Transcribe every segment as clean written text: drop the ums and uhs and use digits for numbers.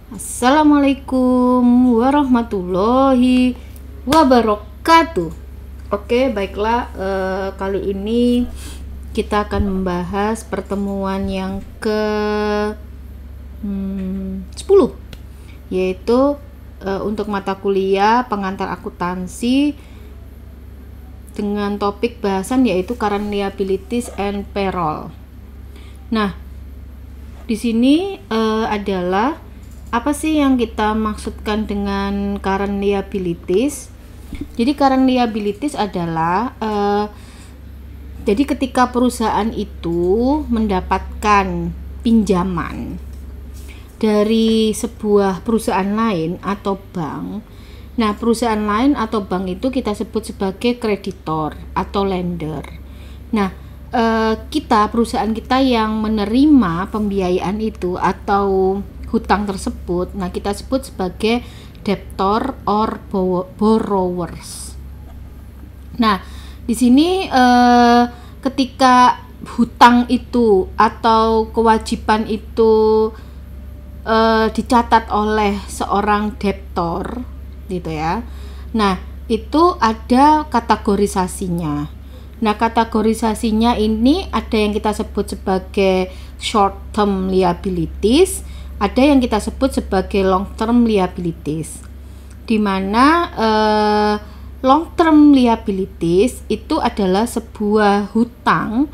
Assalamualaikum warahmatullahi wabarakatuh. Oke, baiklah, kali ini kita akan membahas pertemuan yang ke 10, yaitu untuk mata kuliah pengantar akuntansi dengan topik bahasan yaitu current liabilities and payroll. Nah, di sini adalah apa sih yang kita maksudkan dengan current liabilities? Jadi current liabilities adalah jadi ketika perusahaan itu mendapatkan pinjaman dari sebuah perusahaan lain atau bank. Nah, perusahaan lain atau bank itu kita sebut sebagai kreditor atau lender. Nah, perusahaan kita yang menerima pembiayaan itu atau hutang tersebut, nah kita sebut sebagai debtor or borrowers. Nah, di sini ketika hutang itu atau kewajiban itu dicatat oleh seorang debtor, gitu ya. Nah, itu ada kategorisasinya. Nah, kategorisasinya ini ada yang kita sebut sebagai short term liabilities, ada yang kita sebut sebagai long term liabilities, di mana long term liabilities itu adalah sebuah hutang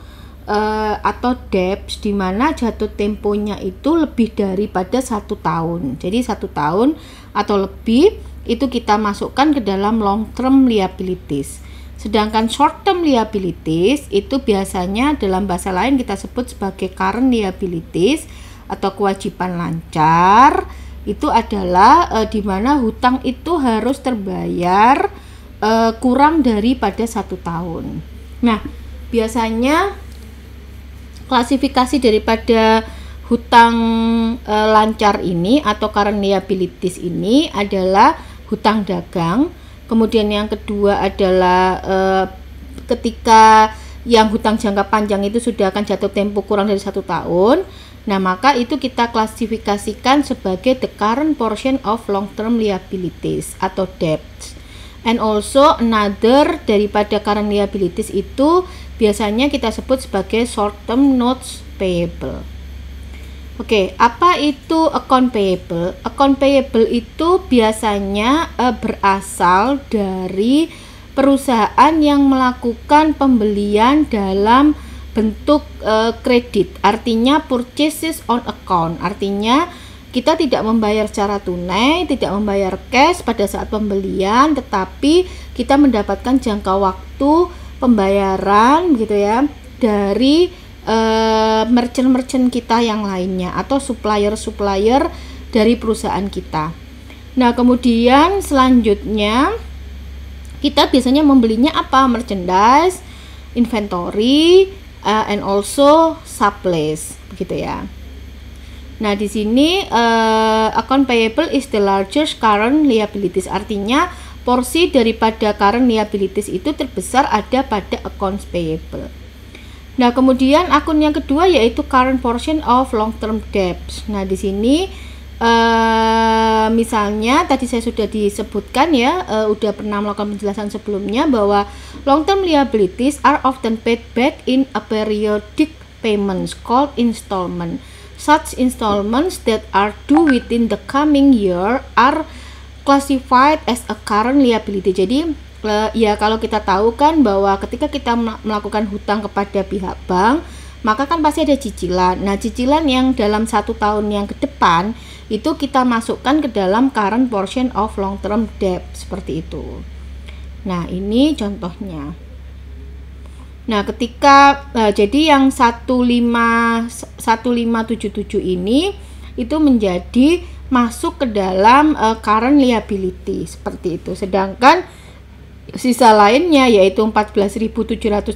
atau debt di mana jatuh temponya itu lebih daripada 1 tahun. Jadi 1 tahun atau lebih itu kita masukkan ke dalam long term liabilities. Sedangkan short term liabilities itu biasanya dalam bahasa lain kita sebut sebagai current liabilities atau kewajiban lancar. Itu adalah di mana hutang itu harus terbayar kurang daripada 1 tahun. Nah, biasanya klasifikasi daripada hutang lancar ini atau current liabilities ini adalah hutang dagang. Kemudian yang kedua adalah ketika yang hutang jangka panjang itu sudah akan jatuh tempo kurang dari 1 tahun. Nah, maka itu kita klasifikasikan sebagai the current portion of long-term liabilities atau debts. And also another daripada current liabilities itu biasanya kita sebut sebagai short-term notes payable. Oke, apa itu account payable? Account payable itu biasanya berasal dari perusahaan yang melakukan pembelian dalam bentuk kredit, artinya purchases on account, artinya kita tidak membayar secara tunai, tidak membayar cash pada saat pembelian, tetapi kita mendapatkan jangka waktu pembayaran gitu ya dari merchant-merchant kita yang lainnya atau supplier-supplier dari perusahaan kita. Nah, kemudian selanjutnya kita biasanya membelinya apa? Merchandise, inventory, and also supplies, begitu ya. Nah, di sini account payable is the largest current liabilities, artinya porsi daripada current liabilities itu terbesar ada pada accounts payable. Nah, kemudian akun yang kedua yaitu current portion of long term debts. Nah, di sini misalnya tadi saya sudah disebutkan ya, udah pernah melakukan penjelasan sebelumnya bahwa long term liabilities are often paid back in a periodic payments called installment. Such installments that are due within the coming year are classified as a current liability. Jadi ya kalau kita tahu kan bahwa ketika kita melakukan hutang kepada pihak bank, maka kan pasti ada cicilan. Nah, cicilan yang dalam 1 tahun yang ke depan itu kita masukkan ke dalam current portion of long term debt, seperti itu. Nah, ini contohnya. Nah, ketika jadi yang 1577 ini itu menjadi masuk ke dalam current liability, seperti itu. Sedangkan sisa lainnya yaitu 14.736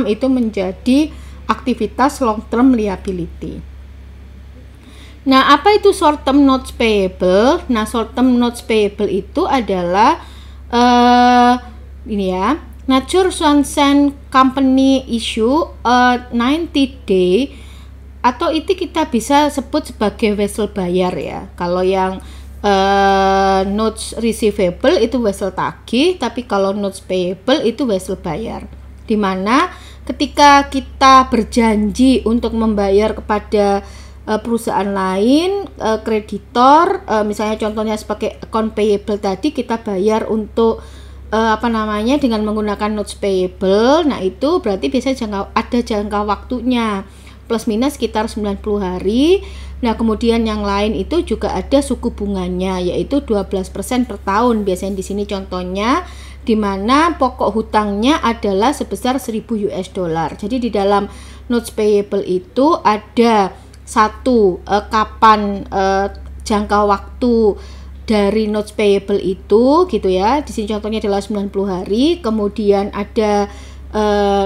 itu menjadi aktivitas long term liability. Nah, apa itu short term notes payable? Nah, short term notes payable itu adalah ini ya, Nature Sunshine Company issue a 90-day atau itu kita bisa sebut sebagai wesel bayar ya. Kalau yang notes receivable itu wesel tagih, tapi kalau notes payable itu wesel bayar. Dimana ketika kita berjanji untuk membayar kepada perusahaan lain, kreditor, misalnya contohnya sebagai account payable tadi, kita bayar untuk dengan menggunakan notes payable. Nah itu berarti biasanya ada jangka waktunya plus minus sekitar 90 hari. Nah kemudian yang lain itu juga ada suku bunganya, yaitu 12% per tahun. Biasanya di sini contohnya di mana pokok hutangnya adalah sebesar 1000 US dollar. Jadi di dalam notes payable itu ada satu kapan jangka waktu dari notes payable itu gitu ya. Di sini contohnya adalah 90 hari. Kemudian ada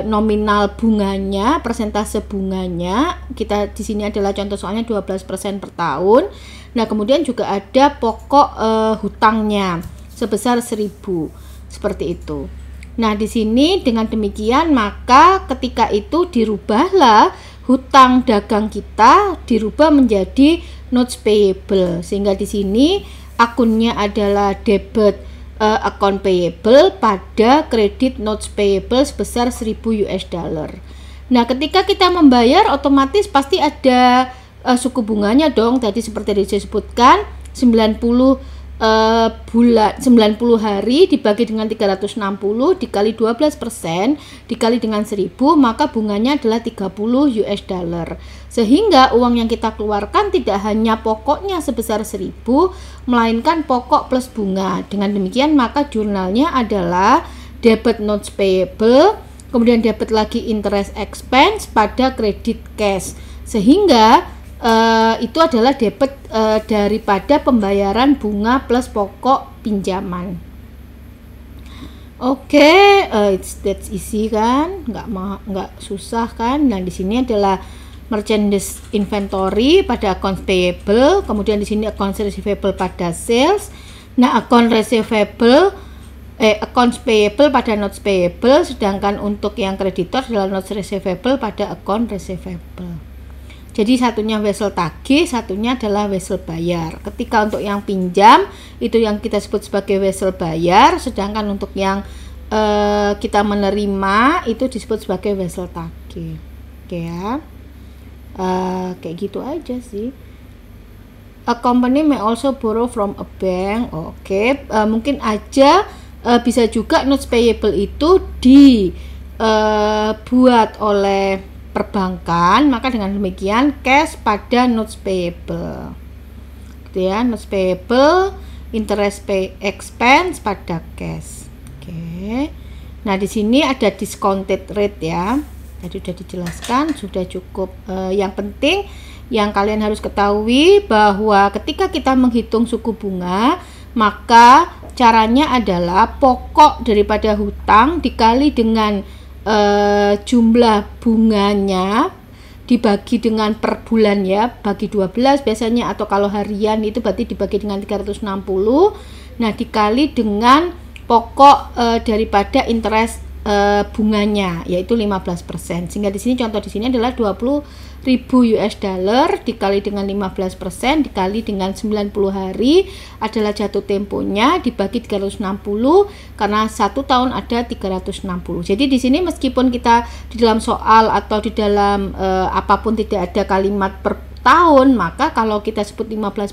nominal bunganya, persentase bunganya. Kita di sini adalah contoh soalnya 12% per tahun. Nah, kemudian juga ada pokok hutangnya sebesar 1000. Seperti itu. Nah, di sini dengan demikian maka ketika itu dirubahlah hutang dagang kita dirubah menjadi notes payable, sehingga di sini akunnya adalah debit account payable pada kredit notes payable sebesar 1000 US dollar. Nah, ketika kita membayar otomatis pasti ada suku bunganya dong. Tadi seperti disebutkan 90 hari dibagi dengan 360 dikali 12% dikali dengan 1000, maka bunganya adalah 30 US dollar. Sehingga uang yang kita keluarkan tidak hanya pokoknya sebesar 1000, melainkan pokok plus bunga. Dengan demikian maka jurnalnya adalah debit notes payable, kemudian debit lagi interest expense pada kredit cash. Sehingga itu adalah debit daripada pembayaran bunga plus pokok pinjaman. Oke, that's easy kan, nggak susah kan. Nah, di sini adalah merchandise inventory pada accounts payable, kemudian di sini accounts receivable pada sales. Nah, accounts payable pada notes payable, sedangkan untuk yang kreditor adalah notes receivable pada account receivable. Jadi satunya wesel tagih, satunya adalah wesel bayar. Ketika untuk yang pinjam itu yang kita sebut sebagai wesel bayar, sedangkan untuk yang kita menerima itu disebut sebagai wesel tagih. Oke ya, kayak gitu aja sih. A company may also borrow from a bank. Oke, mungkin aja bisa juga notes payable itu dibuat oleh perbankan, maka dengan demikian cash pada notes payable gitu ya, notes payable interest pay expense pada cash. Oke. Nah, di sini ada discounted rate ya, tadi sudah dijelaskan, sudah cukup. Yang penting yang kalian harus ketahui bahwa ketika kita menghitung suku bunga, maka caranya adalah pokok daripada hutang dikali dengan jumlah bunganya dibagi dengan per bulan ya, bagi 12 biasanya, atau kalau harian itu berarti dibagi dengan 360. Nah, dikali dengan pokok daripada interest bunganya, yaitu 15%. Sehingga di sini contoh di sini adalah 20.000 US dollar dikali dengan 15% dikali dengan 90 hari adalah jatuh temponya dibagi 360, karena 1 tahun ada 360. Jadi di sini meskipun kita di dalam soal atau di dalam apapun tidak ada kalimat per tahun, maka kalau kita sebut 15%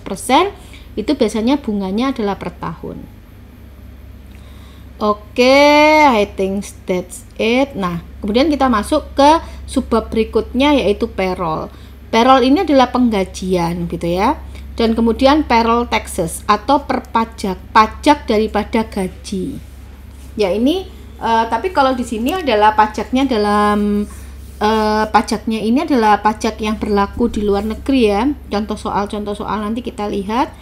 itu biasanya bunganya adalah per tahun. Oke, I think that's it. Nah, kemudian kita masuk ke subbab berikutnya, yaitu payroll. Payroll ini adalah penggajian gitu ya. Dan kemudian payroll taxes atau pajak daripada gaji. Ya ini tapi kalau di sini adalah pajaknya dalam pajaknya ini adalah pajak yang berlaku di luar negeri ya. Contoh soal nanti kita lihat.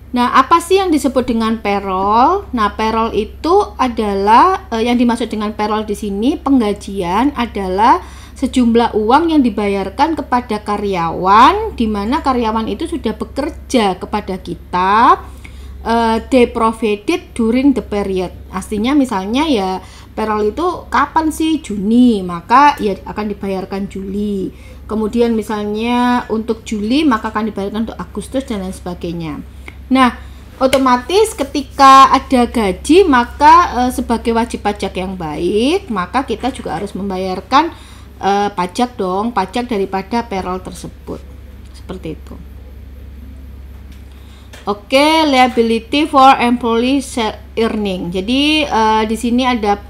Nah, apa sih yang disebut dengan payroll? Nah, payroll itu adalah yang dimaksud dengan payroll di sini, penggajian adalah sejumlah uang yang dibayarkan kepada karyawan, di mana karyawan itu sudah bekerja kepada kita, they provided during the period. Artinya misalnya ya payroll itu kapan sih? Juni, maka ya akan dibayarkan Juli. Kemudian misalnya untuk Juli maka akan dibayarkan untuk Agustus dan lain sebagainya. Nah, otomatis ketika ada gaji maka sebagai wajib pajak yang baik, maka kita juga harus membayarkan pajak dong, pajak daripada payroll tersebut. Seperti itu. Oke, liability for employee earning. Jadi di sini ada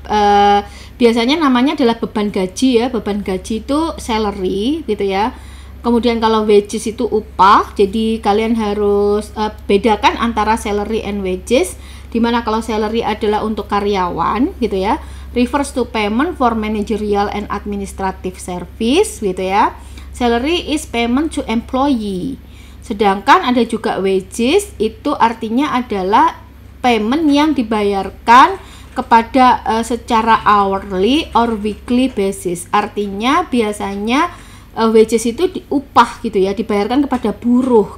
biasanya namanya adalah beban gaji ya. Beban gaji itu salary gitu ya. Kemudian kalau wages itu upah. Jadi kalian harus bedakan antara salary and wages. Dimana kalau salary adalah untuk karyawan gitu ya, refers to payment for managerial and administrative service gitu ya. Salary is payment to employee. Sedangkan ada juga wages, itu artinya adalah payment yang dibayarkan kepada secara hourly or weekly basis. Artinya biasanya wages itu upah gitu ya, dibayarkan kepada buruh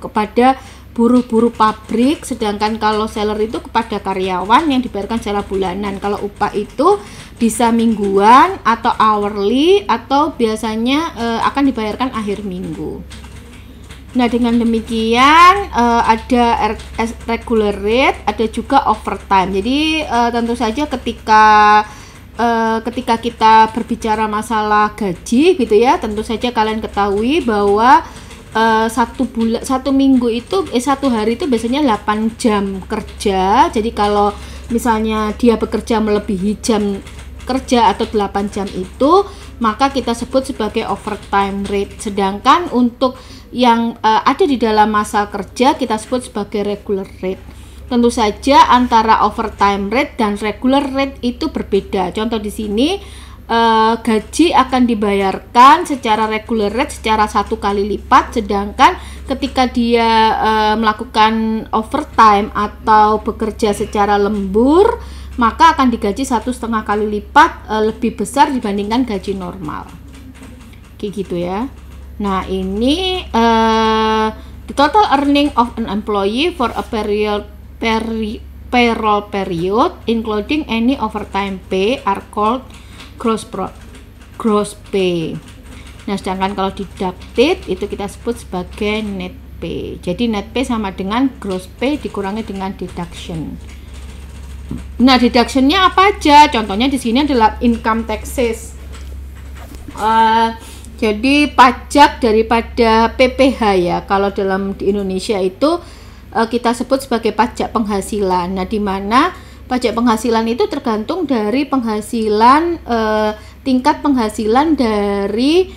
pabrik. Sedangkan kalau salary itu kepada karyawan yang dibayarkan secara bulanan. Kalau upah itu bisa mingguan atau hourly, atau biasanya akan dibayarkan akhir minggu. Nah, dengan demikian ada regular rate, ada juga overtime. Jadi tentu saja ketika kita berbicara masalah gaji gitu ya, tentu saja kalian ketahui bahwa satu minggu itu satu hari itu biasanya 8 jam kerja. Jadi kalau misalnya dia bekerja melebihi jam kerja atau 8 jam itu, maka kita sebut sebagai overtime rate. Sedangkan untuk yang ada di dalam masa kerja kita sebut sebagai regular rate. Tentu saja antara overtime rate dan regular rate itu berbeda. Contoh di sini gaji akan dibayarkan secara regular rate secara 1 kali lipat, sedangkan ketika dia melakukan overtime atau bekerja secara lembur maka akan digaji 1,5 kali lipat lebih besar dibandingkan gaji normal. Kayak gitu ya. Nah, ini the total earning of an employee for a payroll period including any overtime pay are called gross pay. Nah, sedangkan kalau deducted itu kita sebut sebagai net pay. Jadi net pay sama dengan gross pay dikurangi dengan deduction. Nah, deductionnya apa aja? Contohnya di sini adalah income taxes. Jadi pajak daripada PPh ya. Kalau di Indonesia itu kita sebut sebagai pajak penghasilan. Nah, di mana pajak penghasilan itu tergantung dari penghasilan tingkat penghasilan dari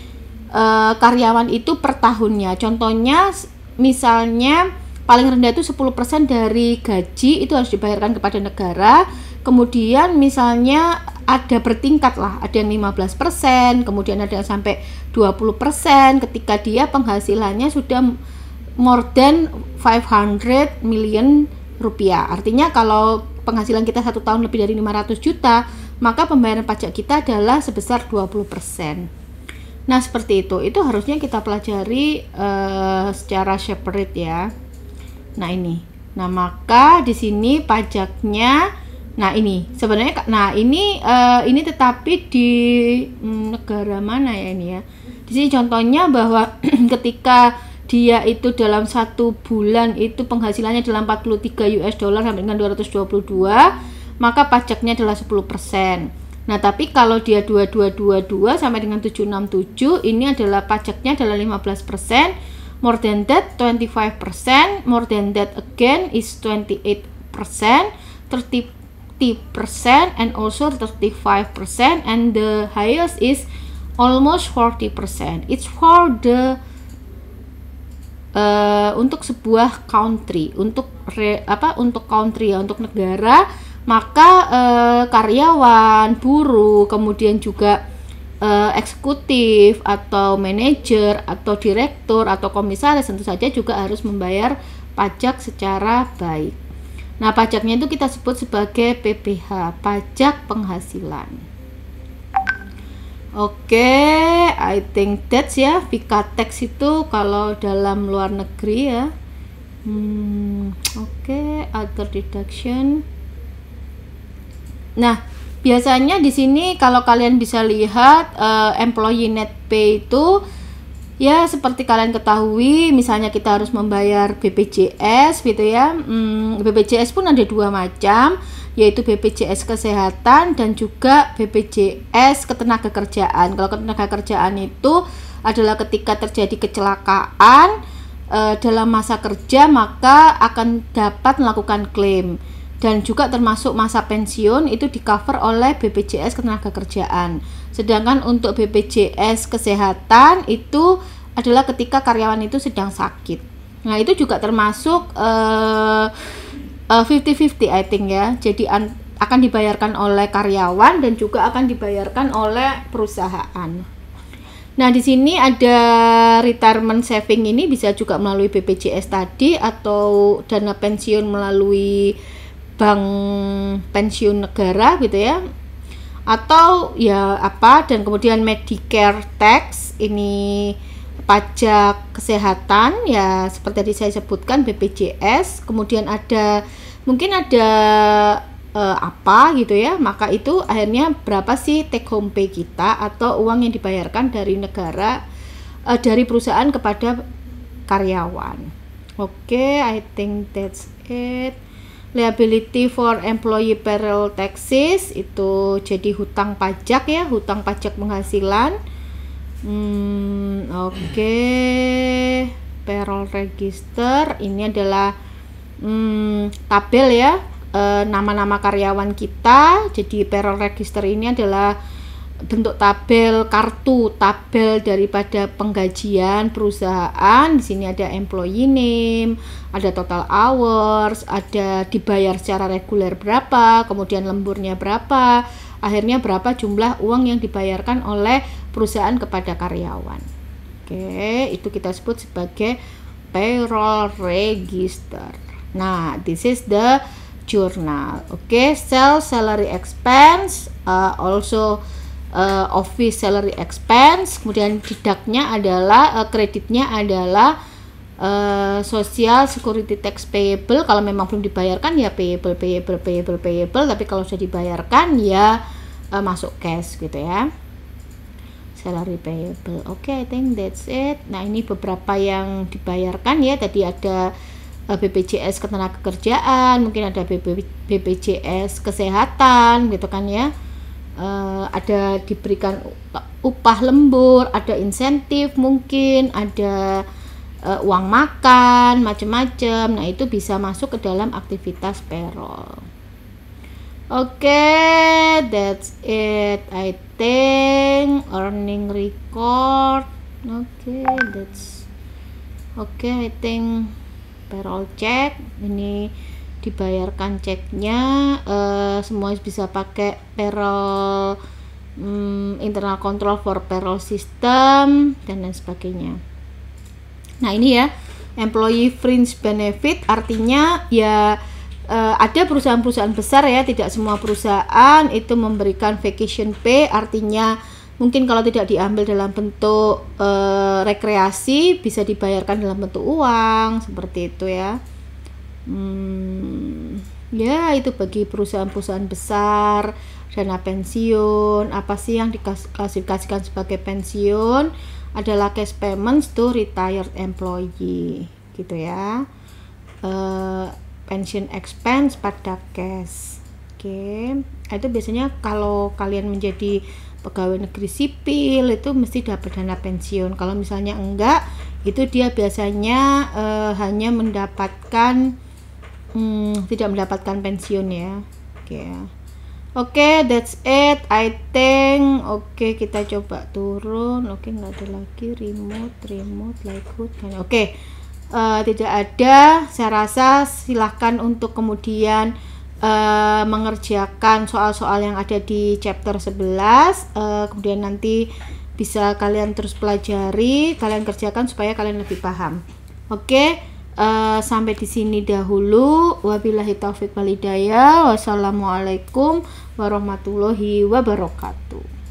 karyawan itu per tahunnya. Contohnya misalnya paling rendah itu 10% dari gaji itu harus dibayarkan kepada negara. Kemudian misalnya ada bertingkat lah, ada yang 15%, kemudian ada yang sampai 20% ketika dia penghasilannya sudah more than 500 million rupiah. Artinya kalau penghasilan kita 1 tahun lebih dari 500 juta, maka pembayaran pajak kita adalah sebesar 20%. Nah, seperti itu. Itu harusnya kita pelajari secara separate ya. Nah, ini. Nah, maka di sini pajaknya, nah ini sebenarnya, nah ini tetapi di negara mana ya ini ya? Di sini contohnya bahwa ketika dia itu dalam 1 bulan itu penghasilannya adalah 43 US dollar sampai dengan 222, maka pajaknya adalah 10%. Nah, tapi kalau dia 2222 sampai dengan 767, ini adalah pajaknya adalah 15%, more than that 25%, more than that again is 28%, 30%, and also 35%, and the highest is almost 40%. It's for the untuk sebuah country, untuk country ya, untuk negara, maka karyawan, buruh, kemudian juga eksekutif atau manajer atau direktur atau komisaris tentu saja juga harus membayar pajak secara baik. Nah, pajaknya itu kita sebut sebagai PPh, pajak penghasilan. Oke, I think that's ya, Vika Tax itu kalau dalam luar negeri ya. Oke, other deduction. Nah, Biasanya di sini kalau kalian bisa lihat employee net pay itu ya seperti kalian ketahui, misalnya kita harus membayar BPJS gitu ya. BPJS pun ada dua macam, yaitu BPJS kesehatan dan juga BPJS ketenagakerjaan. Kalau ketenagakerjaan itu adalah ketika terjadi kecelakaan dalam masa kerja, maka akan dapat melakukan klaim. Dan juga termasuk masa pensiun itu di cover oleh BPJS ketenagakerjaan. Sedangkan untuk BPJS kesehatan itu adalah ketika karyawan itu sedang sakit. Nah, itu juga termasuk 50-50 I think ya. Jadi akan dibayarkan oleh karyawan dan juga akan dibayarkan oleh perusahaan. Nah, di sini ada retirement saving, ini bisa juga melalui BPJS tadi atau dana pensiun melalui bank pensiun negara gitu ya, atau ya apa, dan kemudian Medicare tax, ini pajak kesehatan ya seperti tadi saya sebutkan BPJS, kemudian ada mungkin ada apa gitu ya, maka itu akhirnya berapa sih take home pay kita atau uang yang dibayarkan dari negara dari perusahaan kepada karyawan. Oke, I think that's it. Liability for employee payroll taxes itu jadi hutang pajak ya, hutang pajak penghasilan. Oke. Payroll register ini adalah tabel ya, nama-nama karyawan kita. Jadi payroll register ini adalah bentuk tabel kartu, tabel daripada penggajian perusahaan. Di sini ada employee name, ada total hours, ada dibayar secara reguler berapa, kemudian lemburnya berapa, akhirnya berapa jumlah uang yang dibayarkan oleh perusahaan kepada karyawan. Oke, itu kita sebut sebagai payroll register. Nah, this is the journal. Oke, sales salary expense, also office salary expense, kemudian didaknya adalah kreditnya adalah social security tax payable. Kalau memang belum dibayarkan ya payable, tapi kalau sudah dibayarkan ya masuk cash gitu ya, salary payable. Oke, I think that's it. Nah, ini beberapa yang dibayarkan ya, tadi ada BPJS ketenagakerjaan, mungkin ada BPJS kesehatan gitu kan ya. Ada diberikan upah lembur, ada insentif, mungkin ada uang makan, macam-macam. Nah, itu bisa masuk ke dalam aktivitas payroll. Oke, that's it I think. Earning record. Oke, I think payroll check ini dibayarkan ceknya, semua bisa pakai payroll internal control for payroll system dan lain sebagainya. Nah, ini ya employee fringe benefit, artinya ya ada perusahaan-perusahaan besar ya, tidak semua perusahaan itu memberikan vacation pay, artinya mungkin kalau tidak diambil dalam bentuk rekreasi bisa dibayarkan dalam bentuk uang seperti itu ya. Ya, itu bagi perusahaan-perusahaan besar. Dana pensiun, apa sih yang diklasifikasikan sebagai pensiun, adalah cash payments to retired employee gitu ya. Pension expense pada cash. Oke, itu biasanya kalau kalian menjadi pegawai negeri sipil itu mesti dapat dana pensiun. Kalau misalnya enggak, itu dia biasanya hanya mendapatkan tidak mendapatkan pensiun ya. Oke, that's it I think. Oke, kita coba turun. Oke, nggak ada lagi remote likelihood. Oke, tidak ada. Saya rasa silahkan untuk kemudian mengerjakan soal-soal yang ada di chapter 11, kemudian nanti bisa kalian terus pelajari, kalian kerjakan supaya kalian lebih paham. Oke. Sampai di sini dahulu. Wabillahi taufiq wal hidayah. Wassalamualaikum warahmatullahi wabarakatuh.